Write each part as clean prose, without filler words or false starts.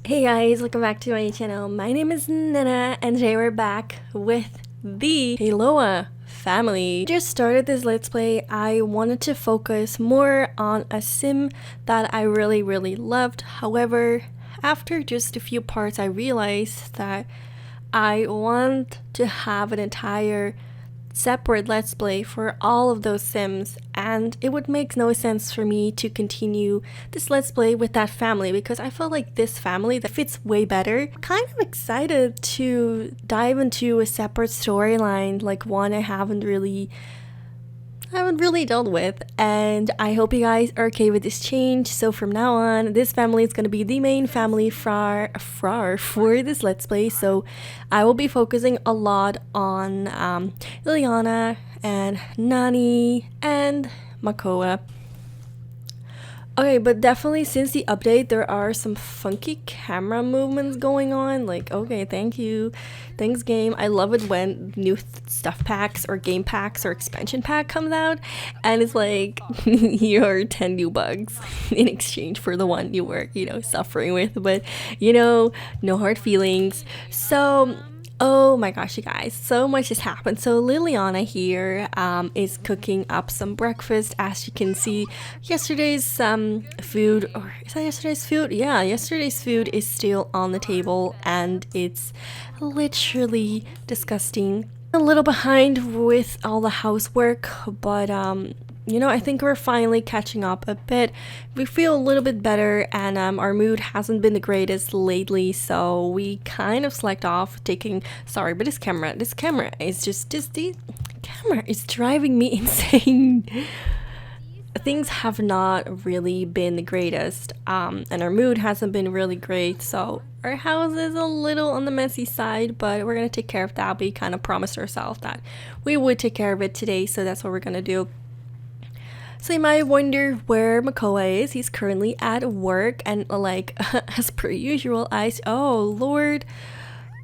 Hey guys, welcome back to my channel. My name is Nana and today we're back with the 𝙨𝙤 family. Just started this let's play. I wanted to focus more on a sim that I really loved. However, after just a few parts I realized that I want to have an entire separate let's play for all of those sims, and it would make no sense for me to continue this let's play with that family because I felt like this family that fits way better. Kind of excited to dive into a separate storyline, like one I haven't really dealt with, and I hope you guys are okay with this change. So from now on, this family is going to be the main family for this let's play. So I will be focusing a lot on Liliana and Nani and Makoa. Okay, but definitely since the update, there are some funky camera movements going on. Like, okay, thank you. Thanks, game. I love it when new stuff packs or game packs or expansion pack comes out and it's like, here are 10 new bugs in exchange for the one you were, suffering with. But, no hard feelings. So oh my gosh, you guys, so much has happened. So Liliana here is cooking up some breakfast. As you can see, yesterday's food, or is that yesterday's food? Yeah, yesterday's food is still on the table and it's literally disgusting. A little behind with all the housework, but I think we're finally catching up a bit. We feel a little bit better, and our mood hasn't been the greatest lately, so we kind of slacked off taking. Sorry, but this camera is the camera is driving me insane. Things have not really been the greatest, and our mood hasn't been really great, so our house is a little on the messy side, but we're gonna take care of that. We kind of promised ourselves that we would take care of it today, so that's what we're gonna do. So you might wonder where Makoa is. He's currently at work, and like as per usual, oh lord,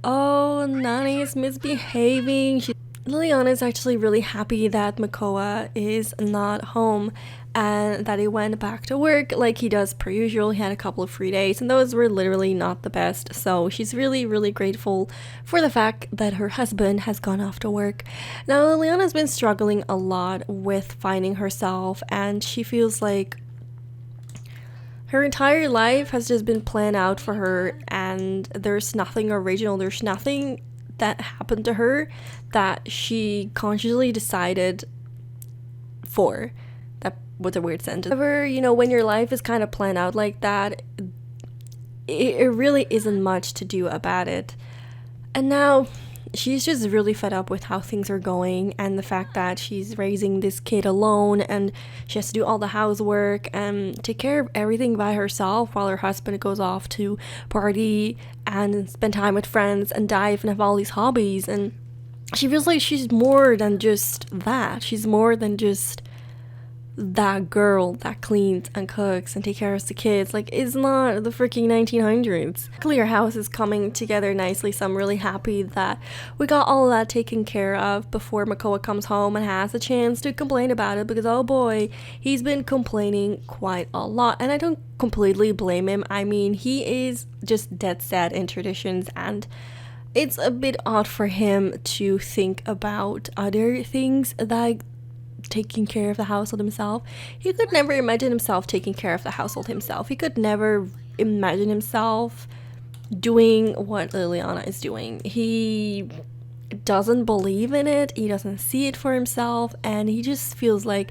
oh Nani is misbehaving. Liliana is actually really happy that Makoa is not home and that he went back to work like he does per usual. He had a couple of free days and those were literally not the best, so she's really grateful for the fact that her husband has gone off to work. Now Liliana's been struggling a lot with finding herself, and she feels like her entire life has just been planned out for her and there's nothing original, there's nothing that happened to her that she consciously decided for. That was a weird sentence. However, when your life is kind of planned out like that, it really isn't much to do about it. And now she's just really fed up with how things are going and the fact that she's raising this kid alone and she has to do all the housework and take care of everything by herself while her husband goes off to party and spend time with friends and dive and have all these hobbies. And she feels like she's more than just that. She's more than just that girl that cleans and cooks and takes care of the kids. Like, it's not the freaking 1900s. Luckily, our house is coming together nicely, so I'm really happy that we got all of that taken care of before Makoa comes home and has a chance to complain about it, because oh boy, he's been complaining quite a lot, and I don't completely blame him. I mean, he is just dead set in traditions, and it's a bit odd for him to think about other things like taking care of the household himself. He could never imagine himself taking care of the household himself. He could never imagine himself doing what Liliana is doing. He doesn't believe in it, he doesn't see it for himself, and he just feels like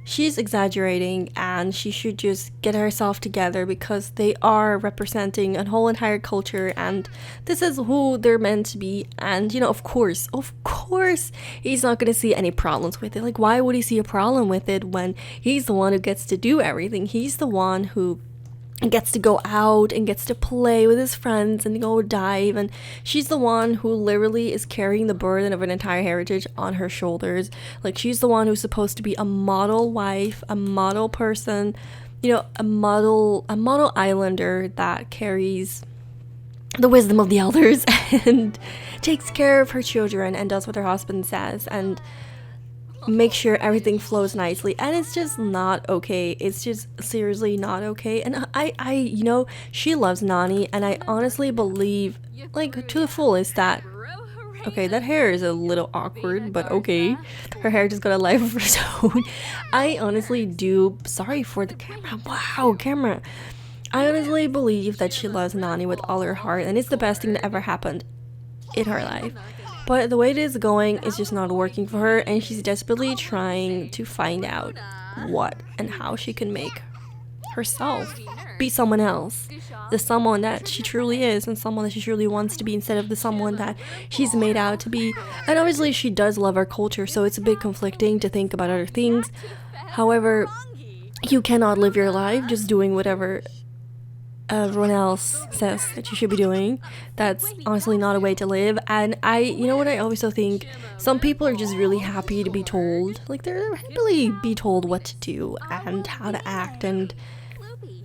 she's exaggerating and she should just get herself together because they are representing a whole entire culture and this is who they're meant to be. And of course he's not going to see any problems with it. Like, why would he see a problem with it when he's the one who gets to do everything? He's the one who gets to go out and gets to play with his friends and go dive, and she's the one who literally is carrying the burden of an entire heritage on her shoulders. Like, she's the one who's supposed to be a model wife, a model person, a model islander that carries the wisdom of the elders and takes care of her children and does what her husband says. And make sure everything flows nicely, and it's just not okay. It's just seriously not okay. And you know, she loves Nani, and I honestly believe, like, to the fullest that, okay, that hair is a little awkward, but okay, her hair just got a life of its own. I honestly do, sorry for the camera, wow, camera. I honestly believe that she loves Nani with all her heart, and it's the best thing that ever happened in her life. But the way it is going is just not working for her, and she's desperately trying to find out what and how she can make herself be someone else, the someone that she truly is and someone that she truly wants to be, instead of the someone that she's made out to be. And obviously she does love our culture, so it's a bit conflicting to think about other things. However, you cannot live your life just doing whatever everyone else says that you should be doing. That's honestly not a way to live. And you know what, I also think some people are just really happy to be told, like, they're happily be told what to do and how to act. And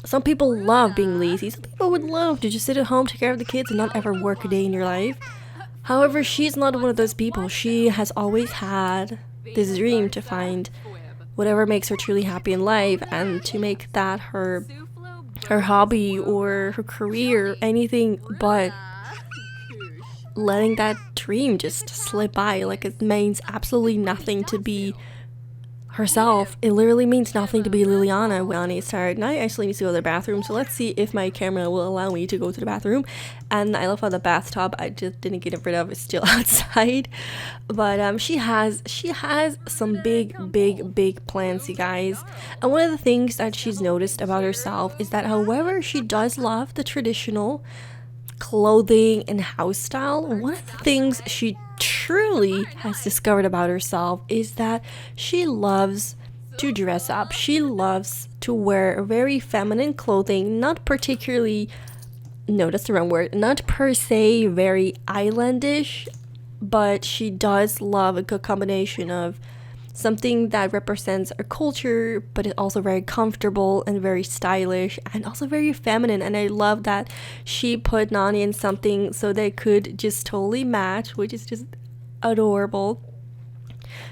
some people love being lazy. Some people would love to just sit at home, take care of the kids, and not ever work a day in your life. However, she's not one of those people. She has always had this dream to find whatever makes her truly happy in life, and to make that her hobby or her career, anything but letting that dream just slip by. Like, it means absolutely nothing to be herself. It literally means nothing to be Liliana when Nani is tired. And I actually need to go to the bathroom, so let's see if my camera will allow me to go to the bathroom. And I love how the bathtub, I just didn't get rid of, it's still outside. But she has some big plans, you guys. And one of the things that she's noticed about herself is that, however she does love the traditional clothing and house style, one of the things she truly has discovered about herself is that she loves to dress up. She loves to wear very feminine clothing, not particularly, no, that's the wrong word, not per se very islandish, but she does love a good combination of something that represents our culture, but it's also very comfortable and very stylish and also very feminine. And I love that she put Nani in something so they could just totally match, which is just adorable.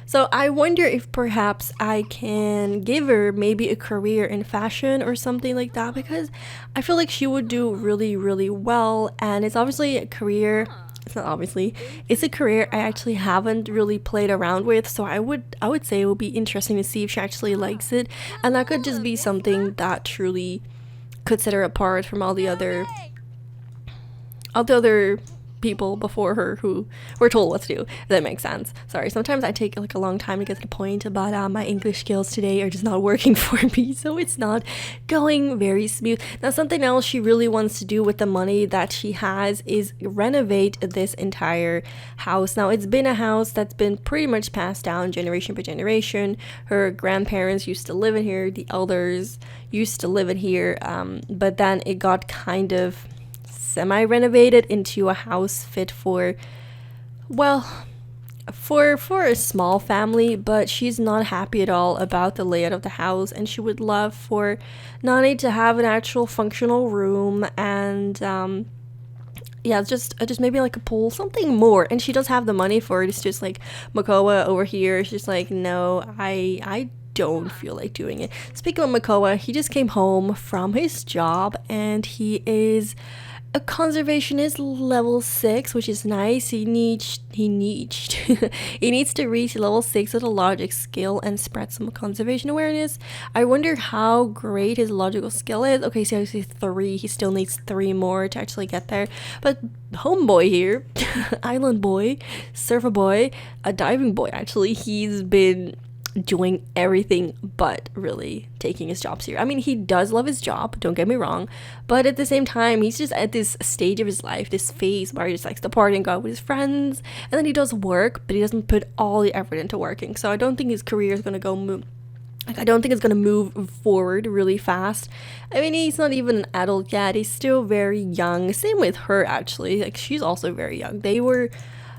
So I wonder if perhaps I can give her maybe a career in fashion or something like that, because I feel like she would do really well. And it's obviously a career, it's not obviously, it's a career I actually haven't really played around with, so I would say it would be interesting to see if she actually likes it, and that could just be something that truly could set her apart from all the other people before her who were told what to do, if that makes sense. Sorry, sometimes I take like a long time to get to the point, but my English skills today are just not working for me, so it's not going very smooth. Now, something else she really wants to do with the money that she has is renovate this entire house. Now, it's been a house that's been pretty much passed down generation by generation. Her grandparents used to live in here, the elders used to live in here, but then it got kind of semi-renovated into a house fit for, well, for a small family. But she's not happy at all about the layout of the house, and she would love for Nani to have an actual functional room, and yeah, just maybe like a pool, something more. And she does have the money for it. It's just like Makoa over here, she's like, no, I don't feel like doing it. Speaking of Makoa, he just came home from his job, and he is a conservationist level 6, which is nice. He needs to reach level 6 with a logic skill and spread some conservation awareness. I wonder how great his logical skill is. Okay, so I see 3. He still needs 3 more to actually get there. But homeboy here, island boy, surfer boy, a diving boy, actually, he's been doing everything but really taking his job serious. I mean, he does love his job, don't get me wrong, but at the same time, he's just at this stage of his life, this phase where he just likes to party and go out with his friends, and then he does work, but he doesn't put all the effort into working. So I don't think his career is going to go I don't think it's going to move forward really fast. I mean, he's not even an adult yet. He's still very young. Same with her, actually. Like, she's also very young.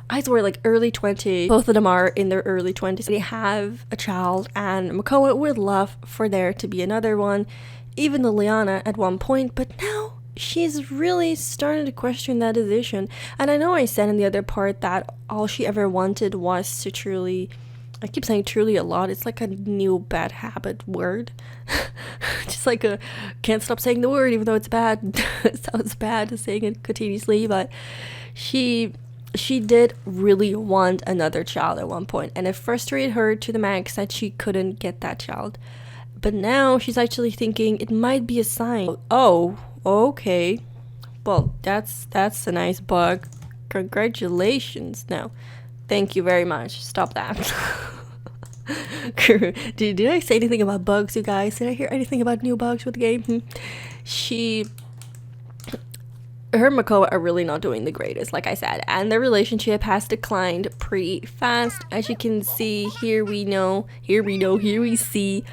I swear, like early 20s. Both of them are in their early 20s. They have a child, and Makoa would love for there to be another one, even Liliana at one point, but now she's really starting to question that decision. And I know I said in the other part that all she ever wanted was to truly I keep saying truly a lot. It's like a new bad habit word. Just like a can't stop saying the word even though it's bad. It sounds bad saying it continuously, but she did really want another child at one point, and it frustrated her to the max that she couldn't get that child. But now she's actually thinking it might be a sign. Oh, okay. Well, that's a nice bug. Congratulations. No, thank you very much. Stop that. Did I say anything about bugs, you guys? Did I hear anything about new bugs with the game? Her and Makoa are really not doing the greatest, like I said, and their relationship has declined pretty fast. As you can see, here we see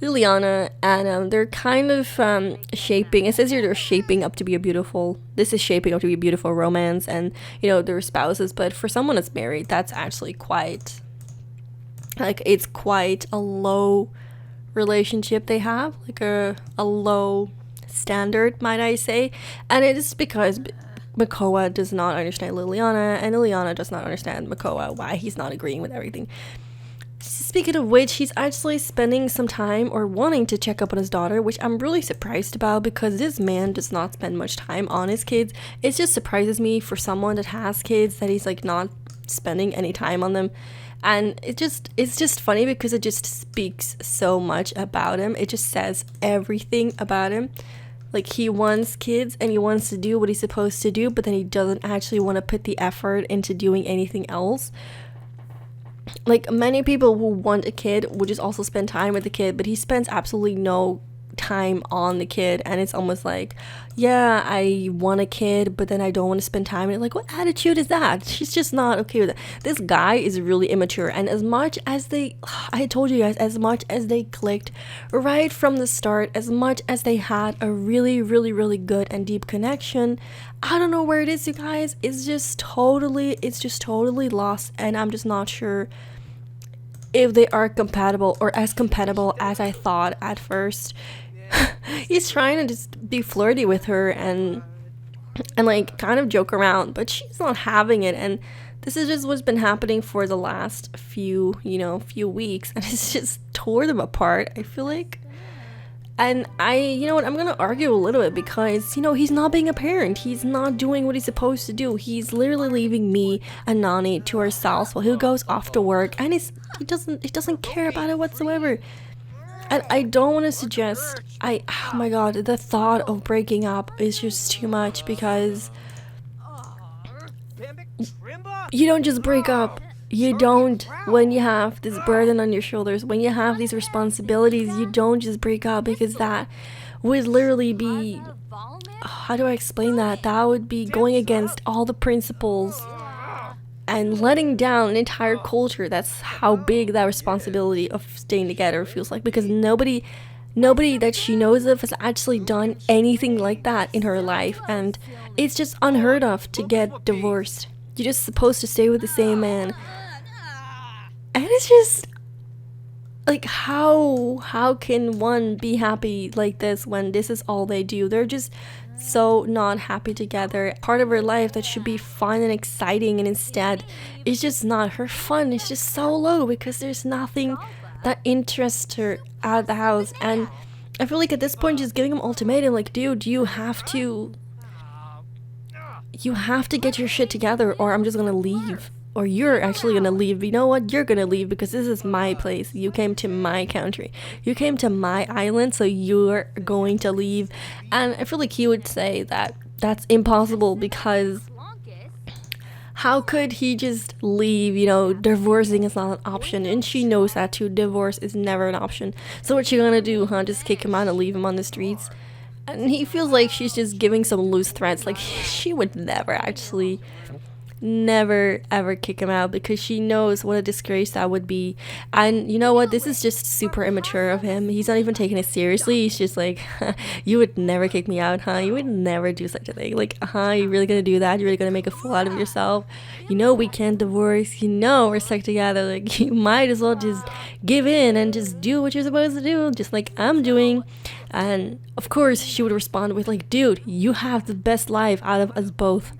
Liliana and they're kind of shaping. It says here they're shaping up to be a beautiful. This is shaping up to be a beautiful romance, and they're spouses. But for someone that's married, that's actually quite it's quite a low relationship they have, like a low standard, might I say. And it is because Makoa does not understand Liliana, and Liliana does not understand Makoa, why he's not agreeing with everything. Speaking of which, he's actually spending some time or wanting to check up on his daughter, which I'm really surprised about because this man does not spend much time on his kids. It just surprises me for someone that has kids that he's like not spending any time on them. And it's just funny because it just speaks so much about him. It just says everything about him. Like, he wants kids and he wants to do what he's supposed to do, but then he doesn't actually want to put the effort into doing anything else. Like, many people who want a kid would just also spend time with the kid, but he spends absolutely no time on the kid, and it's almost like, yeah, I want a kid, but then I don't want to spend time. And like, what attitude is that? She's just not okay with it. This guy is really immature, and as much as I told you guys, as much as they clicked right from the start, as much as they had a really, really, really good and deep connection, I don't know where it is, you guys. It's just totally lost, and I'm just not sure if they are compatible or as compatible as I thought at first. He's trying to just be flirty with her and like kind of joke around, but she's not having it, and this is just what's been happening for the last few weeks, and it's just tore them apart, I feel like. And I'm gonna argue a little bit because he's not being a parent. He's not doing what he's supposed to do. He's literally leaving me and Nani to ourselves while he goes off to work, and he doesn't care about it whatsoever. And I don't want to suggest, oh my god, the thought of breaking up is just too much, because you don't just break up. You don't, when you have this burden on your shoulders, when you have these responsibilities, you don't just break up, because that would literally be, how do I explain that? That would be going against all the principles and letting down an entire culture. That's how big that responsibility of staying together feels like, because nobody that she knows of has actually done anything like that in her life, and it's just unheard of to get divorced. You're just supposed to stay with the same man. And it's just like, how can one be happy like this when this is all they do? They're just so not happy together. Part of her life that should be fun and exciting, and instead it's just not. Her fun is just so low because there's nothing that interests her at the house. And I feel like at this point she's giving him ultimatum, like, dude, you have to get your shit together, or I'm just gonna leave. Or you're actually gonna leave. You know what? You're gonna leave because this is my place. You came to my country. You came to my island, so you're going to leave. And I feel like he would say that that's impossible, because how could he just leave? Divorcing is not an option, and she knows that too. Divorce is never an option. So what's she gonna do, huh? Just kick him out and leave him on the streets? And he feels like she's just giving some loose threats. Like, she would never ever kick him out, because she knows what a disgrace that would be. And you know what, this is just super immature of him. He's not even taking it seriously. He's just like, you would never kick me out, huh? You would never do such a thing. Like, you really gonna do that? You're really gonna make a fool out of yourself? We can't divorce. We're stuck together. Like, you might as well just give in and just do what you're supposed to do, just like I'm doing. And of course she would respond with, like, dude, you have the best life out of us both.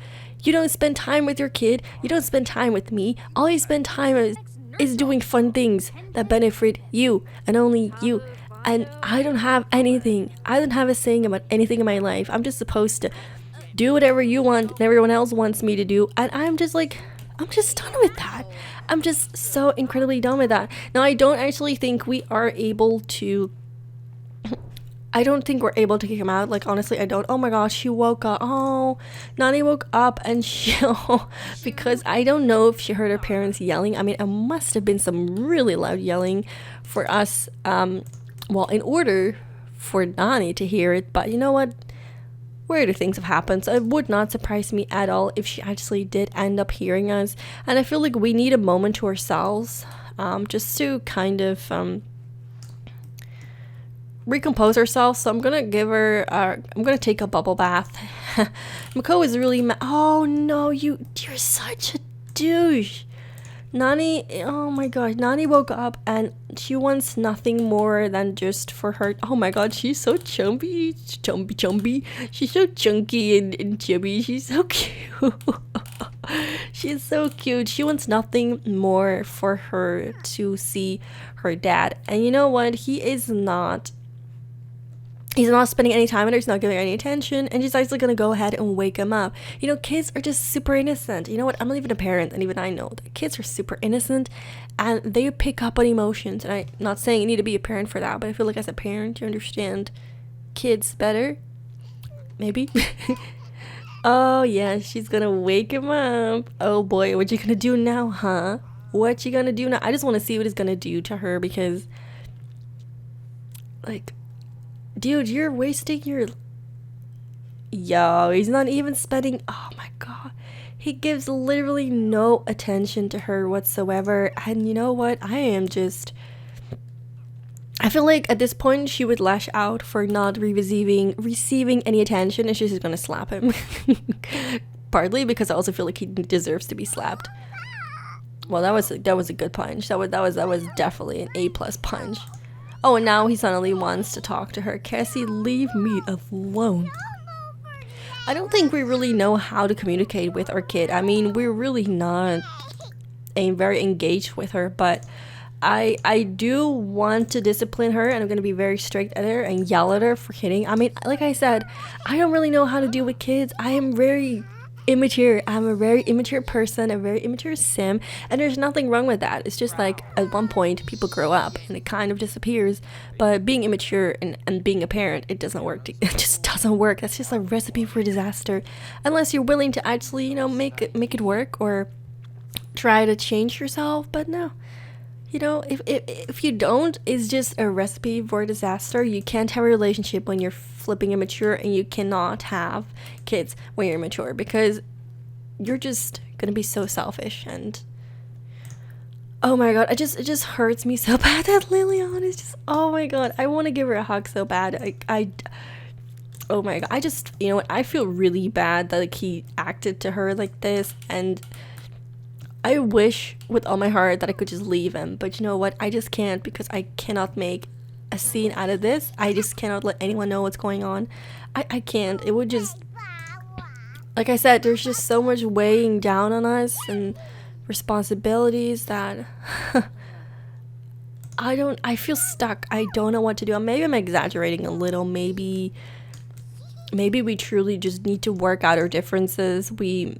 You don't spend time with your kid. You don't spend time with me. All you spend time is doing fun things that benefit you and only you. And I don't have anything. I don't have a saying about anything in my life. I'm just supposed to do whatever you want and everyone else wants me to do. And I'm just done with that. I'm just so incredibly done with that. Now, I don't actually think we are able to... I don't think we're able to kick him out. Like, honestly, I don't. Oh my gosh, she woke up. Oh, Nani woke up and she... because I don't know if she heard her parents yelling. I mean, it must have been some really loud yelling for us. Well, in order for Nani to hear it. But you know what? Weirder things have happened. So it would not surprise me at all if she actually did end up hearing us. And I feel like we need a moment to ourselves. Just to kind of... recompose ourselves. So I'm gonna give her I'm gonna take a bubble bath. Makoa is really oh no, you're such a douche. Nani, oh my god, Nani woke up and she wants nothing more than just for her. Oh my god, she's so chubby. She's so chunky and chubby. She's so cute. She's so cute. She wants nothing more for her to see her dad. And you know what? He's not spending any time with her. He's not giving her any attention, and she's actually gonna go ahead and wake him up. You know, kids are just super innocent. You know what? I'm not even a parent, and even I know that kids are super innocent and they pick up on emotions. And I'm not saying you need to be a parent for that, but I feel like as a parent you understand kids better, maybe. Oh yeah, she's gonna wake him up. Oh boy, what you gonna do now, huh? What you gonna do now? I just want to see what it's gonna do to her, because like, dude, you're wasting your... Yo, he's not even spending... Oh my god. He gives literally no attention to her whatsoever. And you know what? I feel like at this point she would lash out for not receiving any attention, and she's just gonna slap him. Partly because I also feel like he deserves to be slapped. Well, that was a good punch. That was definitely an A+ punch. Oh, and now he suddenly wants to talk to her. Cassie, leave me alone. I don't think we really know how to communicate with our kid. I mean, we're really not very engaged with her, but I do want to discipline her, and I'm going to be very strict at her and yell at her for hitting. I mean, like I said, I don't really know how to deal with kids. I am very immature. I'm a very immature person, a very immature sim, and there's nothing wrong with that. It's just like at one point people grow up and it kind of disappears. But being immature and being a parent, it doesn't work. It just doesn't work. That's just a recipe for disaster, unless you're willing to actually, you know, make it work or try to change yourself. But no, you know, if you don't, it's just a recipe for disaster. You can't have a relationship when you're flipping immature, and you cannot have kids when you're immature, because you're just gonna be so selfish. And oh my god, it just hurts me so bad that Liliana is just, oh my god, I want to give her a hug so bad. Oh my god, I just, you know what, I feel really bad that like he acted to her like this, and I wish with all my heart that I could just leave him, but you know what, I just can't, because I cannot make a scene out of this. I just cannot let anyone know what's going on. I can't. It would just, like I said, there's just so much weighing down on us and responsibilities that I feel stuck. I don't know what to do. Maybe I'm exaggerating a little. Maybe we truly just need to work out our differences. We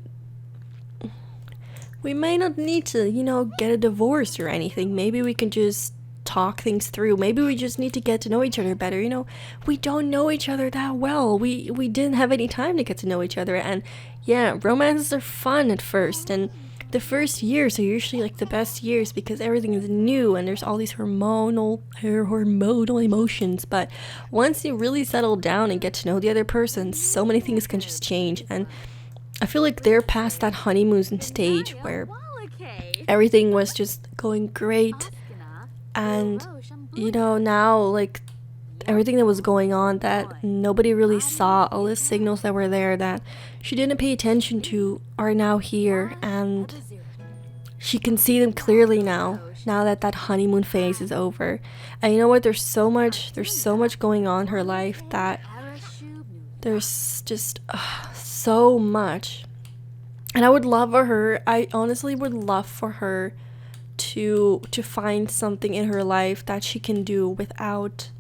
may not need to, you know, get a divorce or anything. Maybe we can just talk things through. Maybe we just need to get to know each other better. You know, we don't know each other that well. We didn't have any time to get to know each other. And yeah, romances are fun at first, and the first years are usually like the best years because everything is new and there's all these hormonal emotions. But once you really settle down and get to know the other person, so many things can just change. And I feel like they're past that honeymoon stage where everything was just going great, and you know, now like everything that was going on that nobody really saw, all the signals that were there that she didn't pay attention to, are now here, and she can see them clearly now that that honeymoon phase is over. And you know what, there's so much going on in her life that there's just so much. And I would love for her, I honestly would love for her to find something in her life that she can do without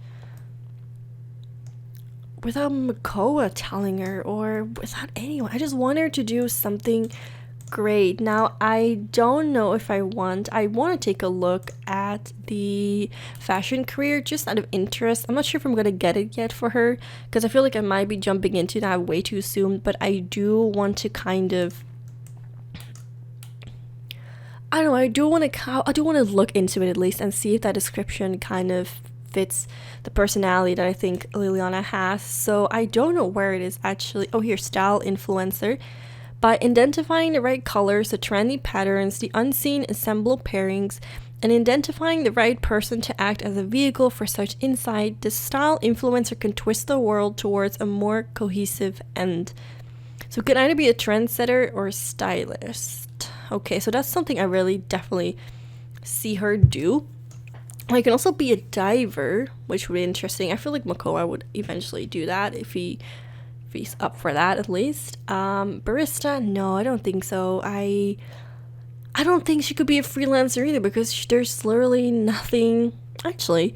Makoa telling her, or without anyone. I just want her to do something great. Now, I don't know if I want to take a look at the fashion career just out of interest. I'm not sure if I'm gonna get it yet for her, because I feel like I might be jumping into that way too soon, but I do want to kind of, I don't know, I do want to look into it at least and see if that description kind of fits the personality that I think Liliana has. So I don't know where it is actually. Oh, here, style influencer. By identifying the right colors, the trendy patterns, the unseen ensemble pairings, and identifying the right person to act as a vehicle for such insight, the style influencer can twist the world towards a more cohesive end. So it can either be a trendsetter or a stylist. Okay, so that's something I really definitely see her do. I can also be a diver, which would be interesting. I feel like Makoa would eventually do that if he's up for that, at least. Barista? No, I don't think so. I don't think she could be a freelancer either, because there's literally nothing. Actually,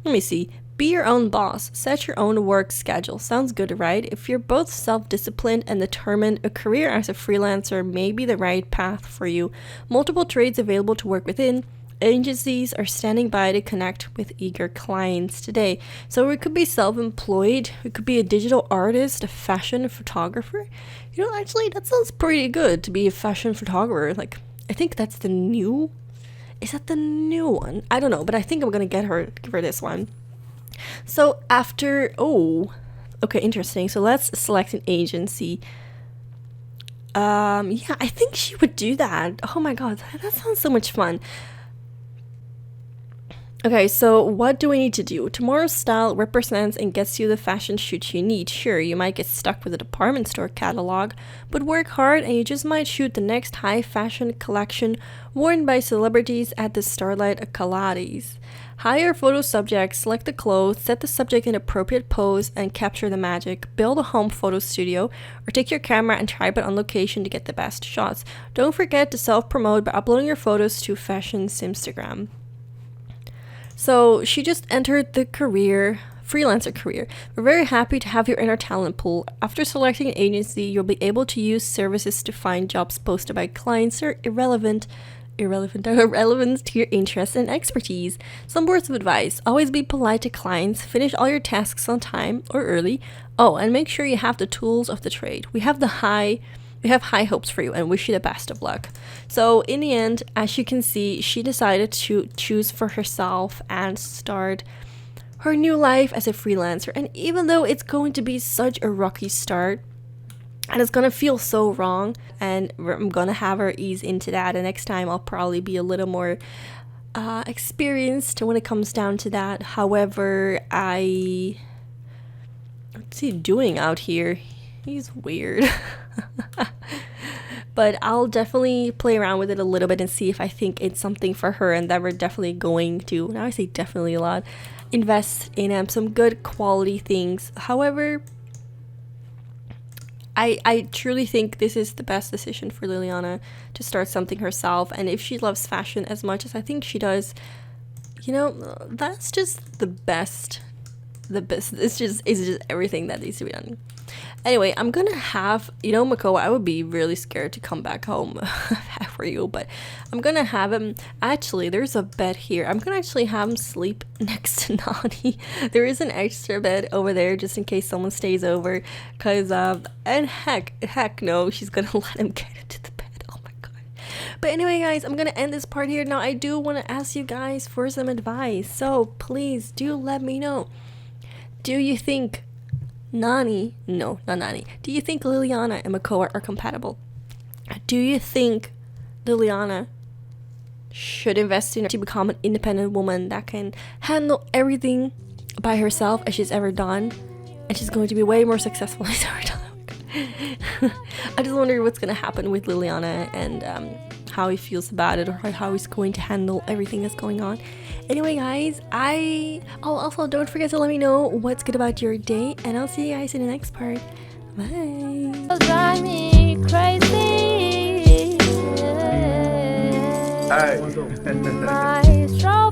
let me see. Be your own boss. Set your own work schedule. Sounds good, right? If you're both self-disciplined and determined, a career as a freelancer may be the right path for you. Multiple trades available to work within. Agencies are standing by to connect with eager clients today. So we could be self-employed, we could be a digital artist, a fashion photographer. You know, actually, that sounds pretty good to be a fashion photographer. Like, I think that's the new... Is that the new one? I don't know, but I think I'm gonna give her this one. So after... Oh, okay, interesting. So let's select an agency. Yeah, I think she would do that. Oh my god, that sounds so much fun. Okay, so what do we need to do? Tomorrow's style represents and gets you the fashion shoots you need. Sure, you might get stuck with a department store catalog, but work hard and you just might shoot the next high fashion collection worn by celebrities at the Starlight Galeries. Hire photo subjects, select the clothes, set the subject in appropriate pose, and capture the magic. Build a home photo studio, or take your camera and tripod on location to get the best shots. Don't forget to self-promote by uploading your photos to Fashion's Instagram. So she just entered the freelancer career. We're very happy to have you in our talent pool. After selecting an agency, you'll be able to use services to find jobs posted by clients that are relevant to your interests and expertise. Some words of advice: always be polite to clients, finish all your tasks on time or early. Oh, and make sure you have the tools of the trade. We have high hopes for you and wish you the best of luck. So in the end, as you can see, she decided to choose for herself and start her new life as a freelancer. And even though it's going to be such a rocky start and it's gonna feel so wrong, and I'm gonna have her ease into that, and next time I'll probably be a little more experienced when it comes down to that. However, what's he doing out here? He's weird. But I'll definitely play around with it a little bit and see if I think it's something for her, and that we're definitely going to, now I say definitely a lot, invest in some good quality things. However, I truly think this is the best decision for Liliana, to start something herself. And if she loves fashion as much as I think she does, you know, that's just the best. It's just everything that needs to be done. Anyway, I'm gonna have, you know, Makoa, I would be really scared to come back home for you, but I'm gonna have him, actually, there's a bed here. I'm gonna actually have him sleep next to Nani. There is an extra bed over there just in case someone stays over, because, and heck no, she's gonna let him get into the bed. Oh my god. But anyway, guys, I'm gonna end this part here. Now, I do want to ask you guys for some advice, so please do let me know. Do you think Nani, no, not Nani. Do you think Liliana and Makoa are compatible? Do you think Liliana should invest in her to become an independent woman that can handle everything by herself as she's ever done, and she's going to be way more successful than she's ever done? I just wonder what's going to happen with Liliana and how he feels about it, or how he's going to handle everything that's going on. Anyway, guys, also don't forget to let me know what's good about your day, and I'll see you guys in the next part. Bye. Drive me crazy. All right. My strawberry